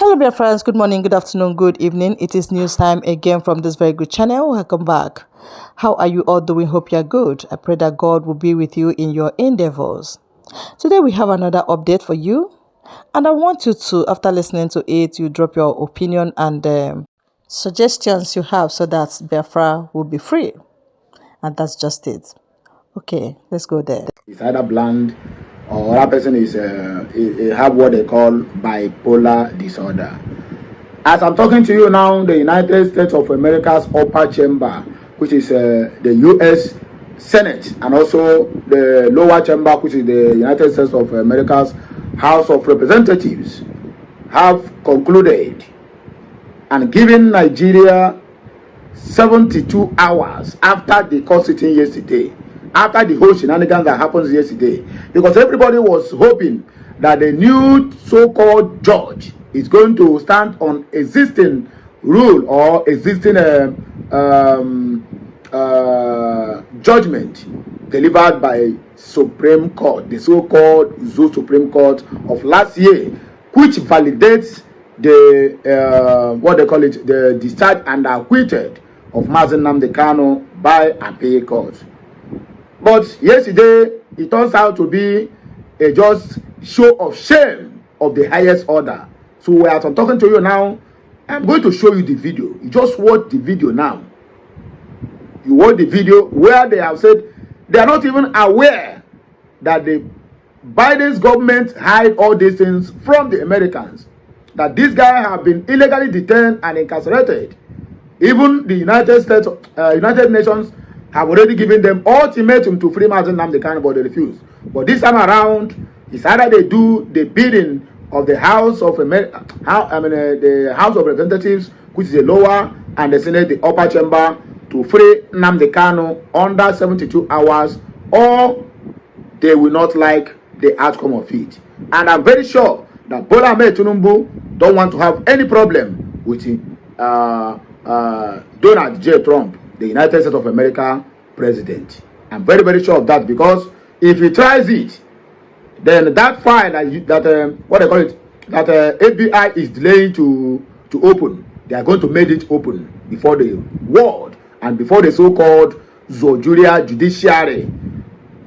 Hello, dear friends. Good morning, good afternoon, good evening. It is news time again from this very good channel. Welcome back. How are you all doing? Hope you're good. I pray that God will be with you in your endeavors. Today we have another update for you, and I want you to, after listening to it, you drop your opinion and suggestions you have so that Biafra will be free. And that's just it. Okay, let's go there. It's either bland or that person is have what they call bipolar disorder. As I'm talking to you now, the United States of America's upper chamber, which is the U.S. Senate, and also the lower chamber, which is the United States of America's House of Representatives, have concluded and given Nigeria 72 hours after the court sitting yesterday, after the whole shenanigans that happened yesterday, because everybody was hoping that the new so-called judge is going to stand on existing rule or existing judgment delivered by Supreme Court, the so-called Zoo Supreme Court of last year, which validates the what they call it, the discharge and acquitted of Nnamdi Kanu by appeal court. But yesterday, it turns out to be a just show of shame of the highest order. So as I'm talking to you now, I'm going to show you the video. You just watch the video now. You watch the video where they have said they are not even aware that the Biden's government hide all these things from the Americans. That this guy have been illegally detained and incarcerated. Even the United Nations have already given them ultimatum to free Nnamdi Kanu, but they refuse. But this time around, it's either they do the bidding of the House of the House of Representatives, which is the lower, and the Senate, the upper chamber, to free Nnamdi Kanu under 72 hours, or they will not like the outcome of it. And I'm very sure that Bola Ahmed Tinubu don't want to have any problem with Donald J. Trump, the United States of America president. I'm very, very sure of that, because if he tries it, then that file that what they call it, that FBI is delaying to open, they are going to make it open before the world and before the so-called Zojuria judiciary,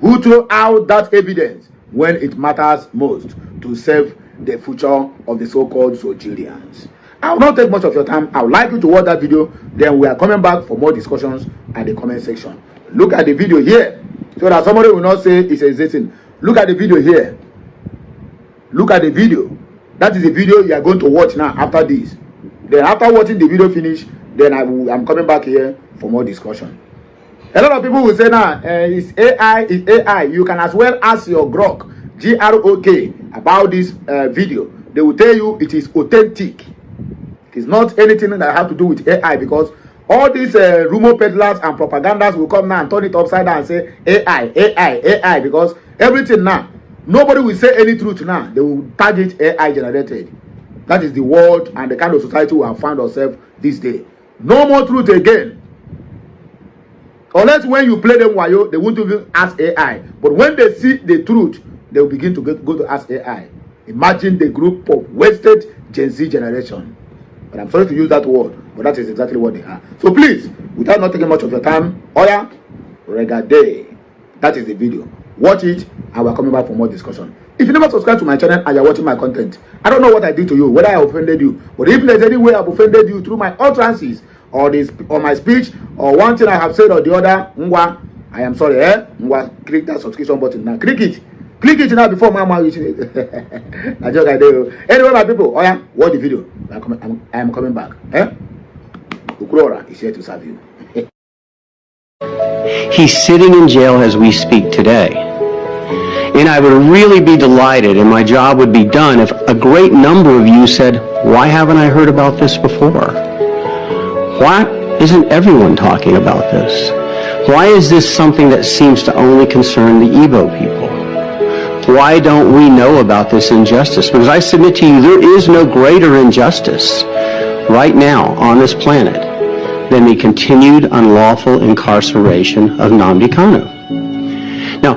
who throw out that evidence when it matters most to save the future of the so-called Zojurians. I will not take much of your time. I would like you to watch that video. Then we are coming back for more discussions at the comment section. Look at the video here, so that somebody will not say it's existing. Look at the video here. Look at the video. That is the video you are going to watch now after this. Then after watching the video finish, then I'm coming back here for more discussion. A lot of people will say now, it's AI, it's AI. You can as well ask your Grok, G-R-O-K, about this video. They will tell you it is authentic. It's not anything that have to do with AI, because all these rumor peddlers and propagandas will come now and turn it upside down and say AI, AI, AI, because everything now, nobody will say any truth now. They will tag it AI generated. That is the world and the kind of society we have found ourselves this day. No more truth again. Unless when you play them wayo, they won't even ask AI. But when they see the truth, they will begin to go to ask AI. Imagine the group of wasted Gen Z generation. But I'm sorry to use that word, but that is exactly what they are. So please, without not taking much of your time, Oya, Regade. That is the video. Watch it, and we're coming back for more discussion. If you never subscribe to my channel and you're watching my content, I don't know what I did to you, whether I offended you. But if there's any way I've offended you through my utterances, or my speech, or one thing I have said or the other, I am sorry, Ngwa, click that subscription button now. Click it. Click it now before my mouth reaches it. I joke, I do. Anyway, my people, Oya, watch the video. I am coming back. Ukrora is here to serve you. He's sitting in jail as we speak today. And I would really be delighted, and my job would be done, if a great number of you said, why haven't I heard about this before? Why isn't everyone talking about this? Why is this something that seems to only concern the Igbo people? Why don't we know about this injustice? Because I submit to you, there is no greater injustice right now on this planet than the continued unlawful incarceration of Nnamdi Kanu. Now,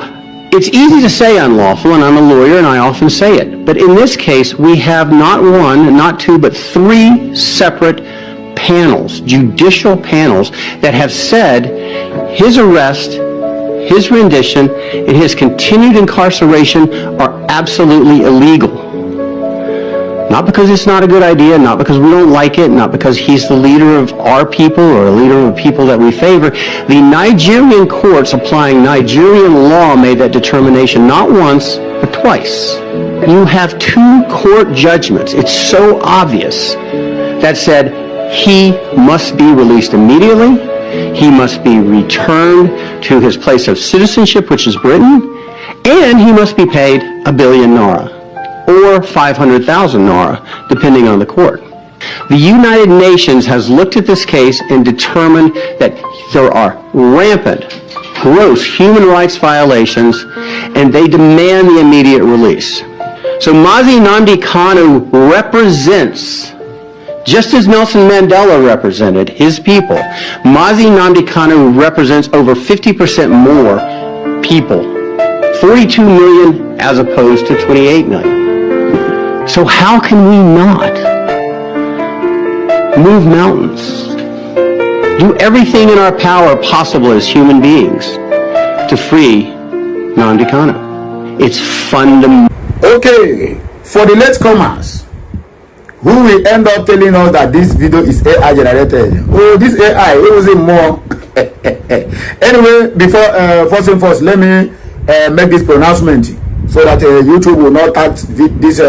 It's easy to say unlawful, and I'm a lawyer and I often say it. But in this case, we have not one, not two, but three separate panels, judicial panels, that have said his arrest, his rendition, and his continued incarceration are absolutely illegal. Not because it's not a good idea, not because we don't like it, not because he's the leader of our people or a leader of people that we favor. The Nigerian courts applying Nigerian law made that determination not once, but twice. You have two court judgments, it's so obvious, that said he must be released immediately, he must be returned to his place of citizenship, which is Britain, and he must be paid 1 billion naira. Or 500,000 naira, depending on the court. The United Nations has looked at this case and determined that there are rampant, gross human rights violations, and they demand the immediate release. So Mazi Nnamdi Kanu represents, just as Nelson Mandela represented his people, Mazi Nnamdi Kanu represents over 50% more people, 42 million as opposed to 28 million. So how can we not move mountains, do everything in our power possible as human beings to free Nnamdi Kanu? It's fundamental. Okay, for the latecomers who will end up telling us that this video is AI generated. Oh, this AI, it wasn't more. Anyway, before first and first, let me make this pronouncement, so that YouTube will not tag this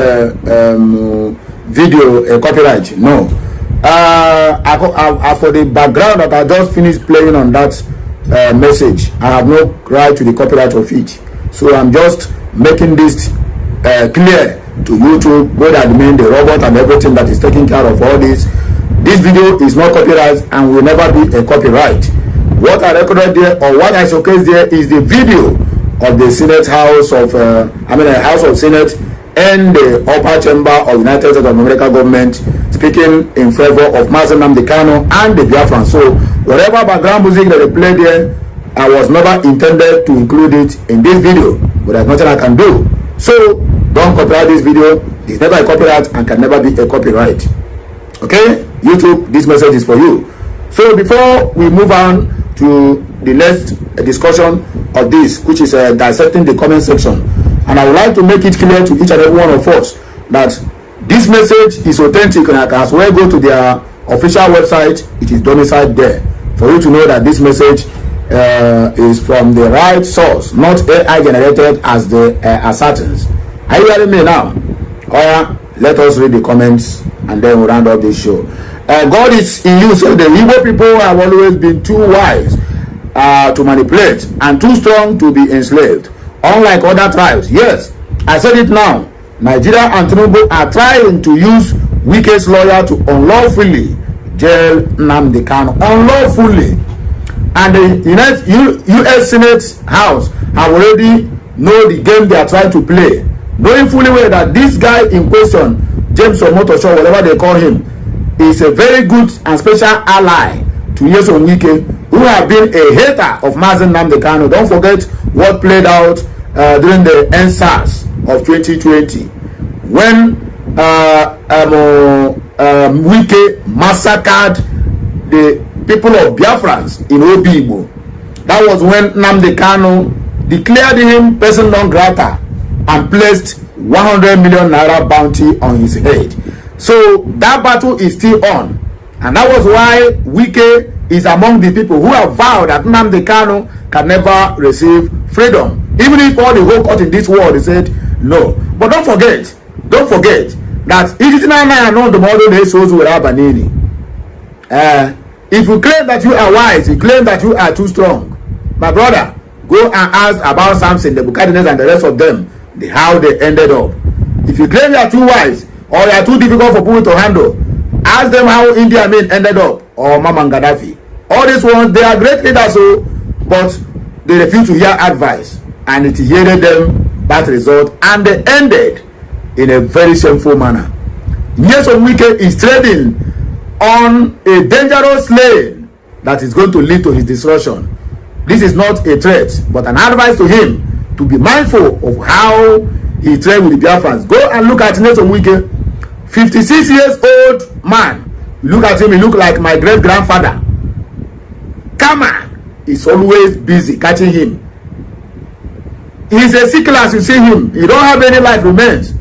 video copyright. No. For the background that I just finished playing on that message, I have no right to the copyright of it. So I'm just making this clear to YouTube, both admin, the robot, and everything that is taking care of all this. This video is not copyright and will never be a copyright. What I recorded there, or what I showcased there, is the video of the Senate House of, House of Senate and the upper chamber of United States of America government speaking in favor of Mazi Nnamdi Kanu and the Biafran. So whatever background music that they played there, I was never intended to include it in this video, but there's nothing I can do. So don't copyright this video. It's never a copyright and can never be a copyright. Okay, YouTube, this message is for you. So before we move on to the next discussion of this, which is dissecting the comment section, and I would like to make it clear to each and every one of us that this message is authentic, and I can as well go to their official website. It is domiciled there for you to know that this message is from the right source, not AI generated as the assertions. Are you hearing me now? Let us read the comments and then we'll round up this show. God is in you, so the Igbo people have always been too wise to manipulate and too strong to be enslaved, unlike other tribes. Yes, I said it now. Nigeria and Tinubu are trying to use Wike's lawyer to unlawfully jail Nnamdi Kanu, unlawfully. And the U.S. Senate House have already know the game they are trying to play, knowing fully well that this guy in question, James Omotosho, whatever they call him, is a very good and special ally to Nyesom Wike, who have been a hater of Mazi Nnamdi Kanu. Don't forget what played out during the NSAS of 2020, when Wike massacred the people of Biafrans in Obigbo. That was when Nnamdi Kanu declared him person non grata and placed 100 million naira bounty on his head. So that battle is still on, and that was why Wike is among the people who have vowed that Nnamdi Kanu can never receive freedom, even if all the whole court in this world said no. But don't forget that if you claim that you are wise, you claim that you are too strong, my brother, go and ask about Samson, the Bukadines, and the rest of them, how they ended up. If you claim you are too wise or you are too difficult for people to handle, ask them how Idi Amin ended up, or Maman Gaddafi. All these ones, they are great leaders, but they refuse to hear advice, and it yielded them bad result, and they ended in a very shameful manner. Nyesom Wike is trading on a dangerous lane that is going to lead to his destruction. This is not a threat, but an advice to him to be mindful of how he trained with the Biafrans. Go and look at Nyesom Wike, 56 years old man. Look at him, he look like my great grandfather. Kama is always busy catching him. He's a sick as you see him. He don't have any life remains.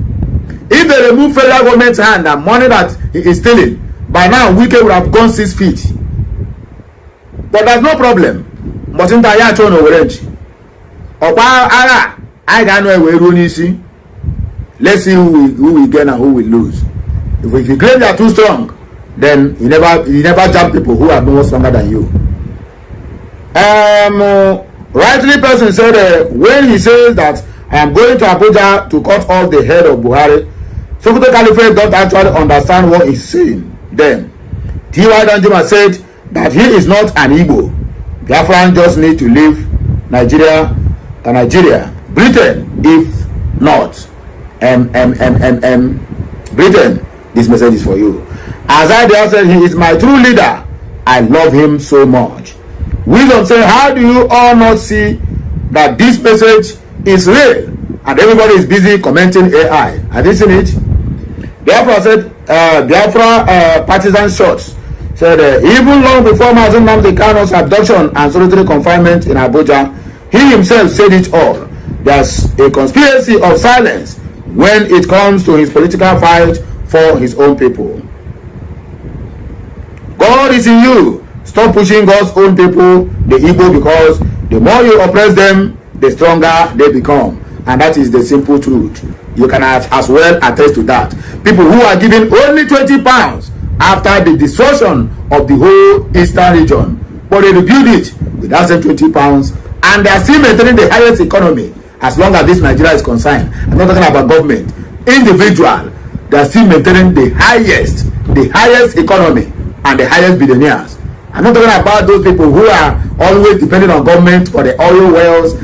If they remove federal government's hand and money that he is stealing, by now Wike would have gone 6 feet. But there's no problem. But in the year orange. I got no way to see. Let's see who will gain and who will lose. If you claim you are too strong, then you never jump people who are more stronger than you. Rightly person said when he says that I am going to Abuja to cut off the head of Buhari, Sokoto Caliphate don't actually understand what he's saying. Then T.Y. Danjuma said that he is not an Igbo. Biafran just need to leave Nigeria. Britain, if not, Britain, this message is for you. As I said, he is my true leader. I love him so much. Wisdom said, how do you all not see that this message is real? And everybody is busy commenting AI. Have you seen it? Biafra said, Biafra partisan shots said, even long before Nnamdi Kanu'S abduction and solitary confinement in Abuja, he himself said it all. There's a conspiracy of silence when it comes to his political fight for his own people. God is in you. Stop pushing God's own people, the Igbo, because the more you oppress them, the stronger they become. And that is the simple truth. You can as well attest to that. People who are giving only 20 pounds after the destruction of the whole eastern region, but they rebuild it with that same 20 pounds, and they are still maintaining the highest economy as long as this Nigeria is concerned. I'm not talking about government. Individual, they are still maintaining the highest economy and the highest billionaires. I'm not talking about those people who are always depending on government for the oil wells,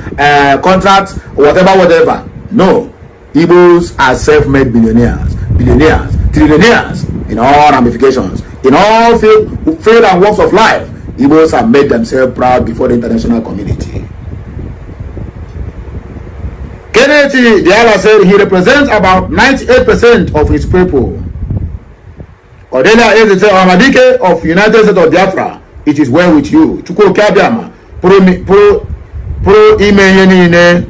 contracts, whatever. No. Igbos are self-made billionaires, trillionaires in all ramifications. In all field and walks of life, Igbos have made themselves proud before the international community. Kennedy Diala said he represents about 98% of his people. Odelia is the Amadike of United States of Biafra. It is well with you. Chukwu Kabiama pro ime ihe niile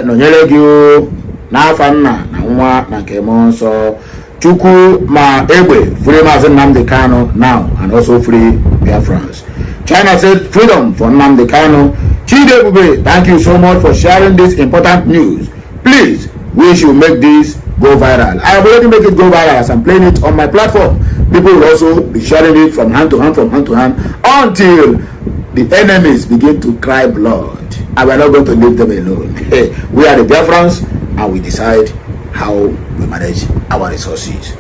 nọnyere gị n'afa nna na nwa na nke mmụọ nsọ. Chukwu ma egbe free Mazi Nnamdi Kanu now and also free Biafrans. China said freedom for Nnamdi Kanu. Chidebube, thank you so much for sharing this important news. Please, we should make this go viral. I have already made it go viral as I'm playing it on my platform. People will also be sharing it from hand to hand, until the enemies begin to cry blood. And we're not going to leave them alone. We are the Biafrans, and we decide how we manage our resources.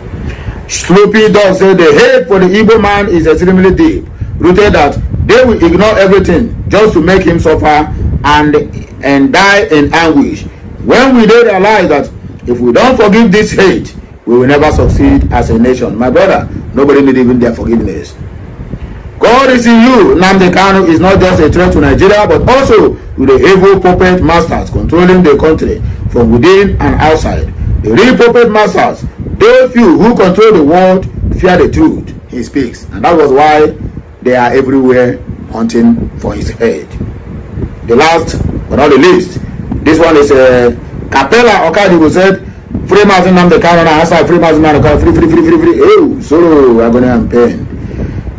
Sloopy Dog said the hate for the Igbo man is extremely deep, rooted that they will ignore everything just to make him suffer and die in anguish. When we don't realize that if we don't forgive this hate, we will never succeed as a nation. My brother, nobody needs even their forgiveness. God is in you. Nnamdi Kanu is not just a threat to Nigeria, but also to the evil puppet masters controlling the country from within and outside. The real puppet masters, those few who control the world, fear the truth he speaks. And that was why they are everywhere hunting for his head. The last but not the least, this one is Capella Okadibo said, free Mazi Nnamdi Kanu, outside free Mazi Nnamdi Kanu, free. Oh, so we're going to have pain.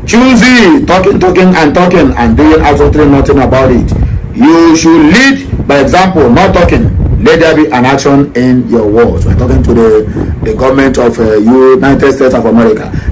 Choosy, talking and doing absolutely nothing about it. You should lead by example, not talking. Let there be an action in your words. We're talking to the government of United States of America.